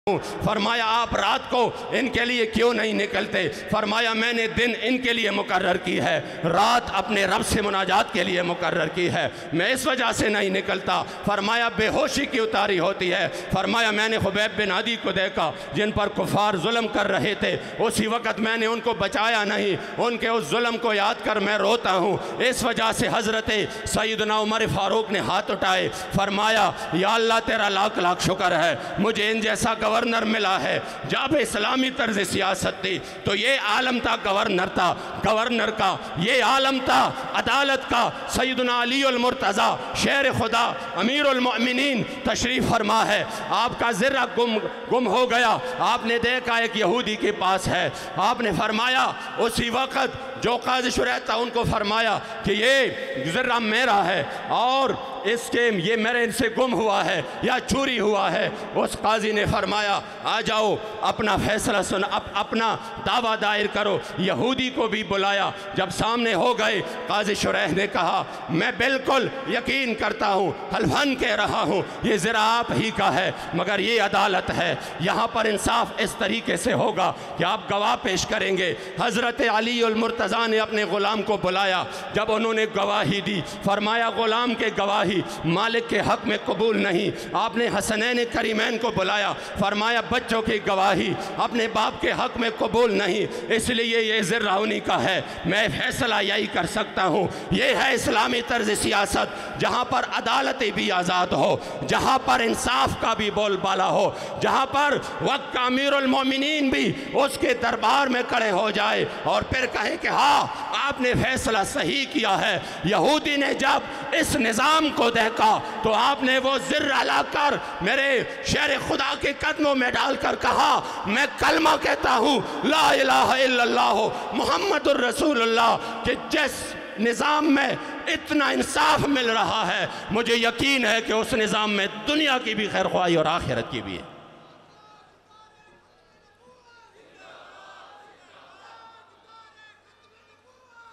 फरमाया आप रात को इनके लिए क्यों नहीं निकलते? फरमाया मैंने दिन इनके लिए मुकर्रर की है, रात अपने रब से मुनाजात के लिए मुकर्रर की है, मैं इस वजह से नहीं निकलता। फरमाया बेहोशी की उतारी होती है। फरमाया मैंने खुबैब बिन अदी को देखा जिन पर कुफार जुल्म कर रहे थे, उसी वक़्त मैंने उनको बचाया नहीं, उनके उस जुल्म को याद कर मैं रोता हूँ। इस वजह से हज़रत सैयदना उमर फ़ारूक ने हाथ उठाए, फरमाया या अल्लाह तेरा लाख लाख शुक्र है मुझे इन जैसा गवर्नर मिला है। जब इस्लामी तर्ज सियासत थी तो ये आलम था गवर्नर का, ये आलम था अदालत का। सैयदना अली अल मुर्तज़ा शेर खुदा अमीर उल मोमिनीन तशरीफ़ फरमा है, आपका ज़र्रा गुम हो गया, आपने देखा एक यहूदी के पास है, आपने फरमाया उसी वक़्त जो काज़ी शुरैत था उनको फरमाया कि ये ज़र्रा मेरा है और इसके ये मेरे इनसे गुम हुआ है या चोरी हुआ है। उस काजी ने फरमाया आ जाओ अपना फैसला सुन, अपना दावा दायर करो। यहूदी को भी बुलाया, जब सामने हो गए काजी शुरैह ने कहा मैं बिल्कुल यकीन करता हूँ, हल्फन कह रहा हूँ ये ज़रा आप ही का है, मगर ये अदालत है, यहाँ पर इंसाफ इस तरीके से होगा कि आप गवाह पेश करेंगे। हज़रत अली उल मुर्तज़ा ने अपने ग़ुलाम को बुलाया, जब उन्होंने गवाही दी फरमाया ग़ुलाम के गवाही मालिक के हक में कबूल नहीं। आपने हसनैन करीमैन को बुलाया, फरमाया बच्चों की गवाही अपने बाप के हक में कबूल नहीं, इसलिए ये ज़र्रा उन्हीं का है, मैं फैसला यही कर सकता हूँ। ये है इस्लामी तर्ज सियासत, जहाँ पर अदालतें भी आज़ाद हो, जहाँ पर इंसाफ का भी बोलबाला हो, जहाँ पर वक्त का अमीरुल मोमिनीन भी उसके दरबार में खड़े हो जाए और फिर कहे कि हाँ आपने फैसला सही किया है। यहूदी ने जब इस निज़ाम को देखा तो आपने वो ज़र्रा लाकर मेरे शेर खुदा के कदमों में डालकर कहा मैं कलमा कहता हूँ ला इलाहा इल्लल्लाह मुहम्मदुर रसूलुल्लाह, कि जिस निज़ाम में इतना इंसाफ मिल रहा है मुझे यकीन है कि उस निज़ाम में दुनिया की भी खैर ख्वाही और आखिरत की भी है।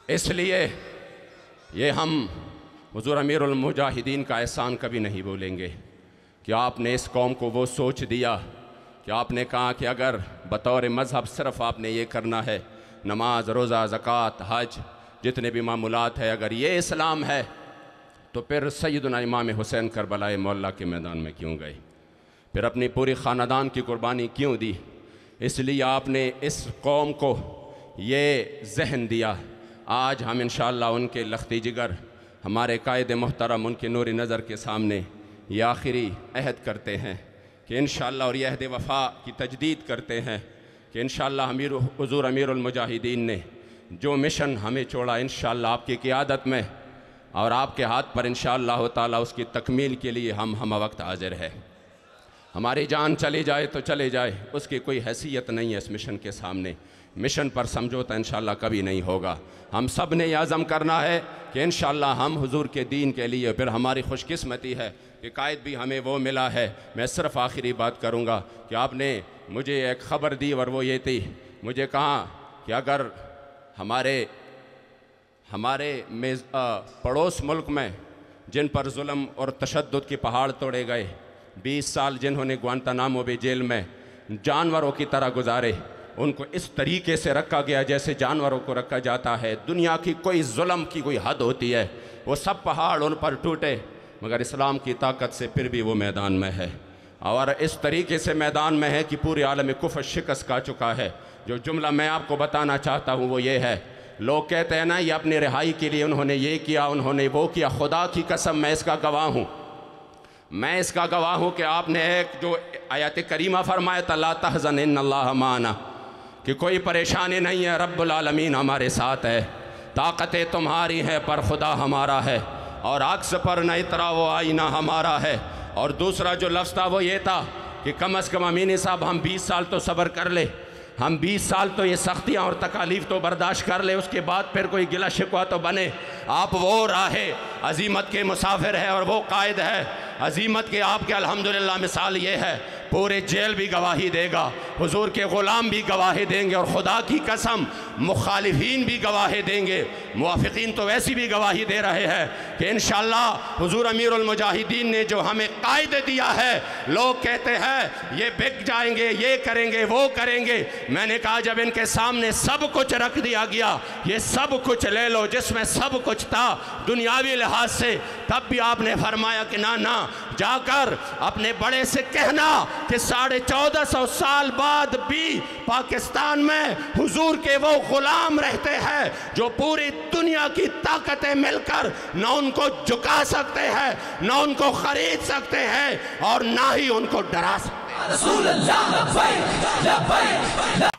इसलिए ये हम हुज़ूर अमीरुल मुजाहिदीन का एहसान कभी नहीं भूलेंगे कि आपने इस कौम को वो सोच दिया कि आपने कहा कि अगर बतौर मज़हब सिर्फ़ आपने ये करना है, नमाज रोज़ा ज़कात हज जितने भी मामूलात है, अगर ये इस्लाम है तो फिर सैयदना इमाम हुसैन करबलाए मौला के मैदान में क्यों गए, फिर अपनी पूरी ख़ानदान की कुर्बानी क्यों दी। इसलिए आपने इस कौम को ये जहन दिया। आज हम इंशाअल्लाह उनके लख्ती जिगर हमारे कायद मोहतरम उनके नूरी नज़र के सामने ये आखिरी अहद करते हैं कि इंशाअल्लाह, और ये अहद वफ़ा की तजदीद करते हैं कि इंशाअल्लाह हुज़ूर अमीरुल मुजाहिदीन ने जो मिशन हमें छोड़ा इंशाअल्लाह आपकी क़ियादत में और आपके हाथ पर इंशाअल्लाह ताला उसकी तकमील के लिए हम वक्त हाजिर है। हमारी जान चली जाए तो चले जाए, उसकी कोई हैसियत नहीं है इस मिशन के सामने। मिशन पर समझौता इंशाअल्लाह कभी नहीं होगा। हम सब ने आज़म करना है कि इंशाअल्लाह हम हुजूर के दीन के लिए, फिर हमारी खुशकिस्मती है कि कायद भी हमें वो मिला है। मैं सिर्फ़ आखिरी बात करूँगा कि आपने मुझे एक ख़बर दी और वो ये थी, मुझे कहा कि अगर हमारे पड़ोस मुल्क में जिन पर जुल्म और तशद्दुद के पहाड़ तोड़े गए, 20 साल जिन्होंने ग्वांतानामो बे जेल में जानवरों की तरह गुजारे, उनको इस तरीके से रखा गया जैसे जानवरों को रखा जाता है। दुनिया की कोई जुल्म की कोई हद होती है, वो सब पहाड़ उन पर टूटे, मगर इस्लाम की ताकत से फिर भी वो मैदान में है और इस तरीके से मैदान में है कि पूरे आलम कुफ्र शिकस्त खा चुका है। जो जुमला मैं आपको बताना चाहता हूँ वो ये है, लोग कहते हैं ना ये अपनी रिहाई के लिए उन्होंने ये किया, उन्होंने वो किया। खुदा की कसम मैं इसका गवाह हूँ, मैं इसका गवाह हूँ कि आपने एक जो आयत करीमा फरमाया था ला तहज़न इन्नल्लाह माना, कि कोई परेशानी नहीं है, रब्बुल आलमीन हमारे साथ है, ताकतें तुम्हारी हैं पर खुदा हमारा है, और अक्स पर न इतराओ आईना हमारा है। और दूसरा जो लफ्ज़ था वो ये था कि कम अज़ कम अमीनी साहब हम 20 साल तो सब्र कर ले, हम 20 साल तो ये सख्तियाँ और तकालीफ तो बर्दाश्त कर ले, उसके बाद फिर कोई गिला शिकवा तो बने। आप वो राहे अजीमत के मुसाफिर है और वो कायद है अजीमत के। आपके अल्हम्दुलिल्लाह मिसाल ये है, पूरे जेल भी गवाही देगा हुजूर के ग़ुलाम भी गवाही देंगे और खुदा की कसम मुखालिफीन भी गवाही देंगे। मुवाफ़िकीन तो वैसी भी गवाही दे रहे हैं कि इंशाअल्लाह हुजूर अमीरुल मुजाहिदीन ने जो हमें कायदे दिया है, लोग कहते हैं ये बिक जाएंगे, ये करेंगे, वो करेंगे। मैंने कहा जब इनके सामने सब कुछ रख दिया गया, ये सब कुछ ले लो जिसमें सब कुछ था दुनियावी लिहाज से, तब भी आपने फरमाया कि ना ना, जाकर अपने बड़े से कहना कि 1450 साल बाद भी पाकिस्तान में हुजूर के वो गुलाम रहते हैं जो पूरी दुनिया की ताकतें मिलकर न उनको झुका सकते हैं, न उनको खरीद सकते हैं और ना ही उनको डरा सकते हैं।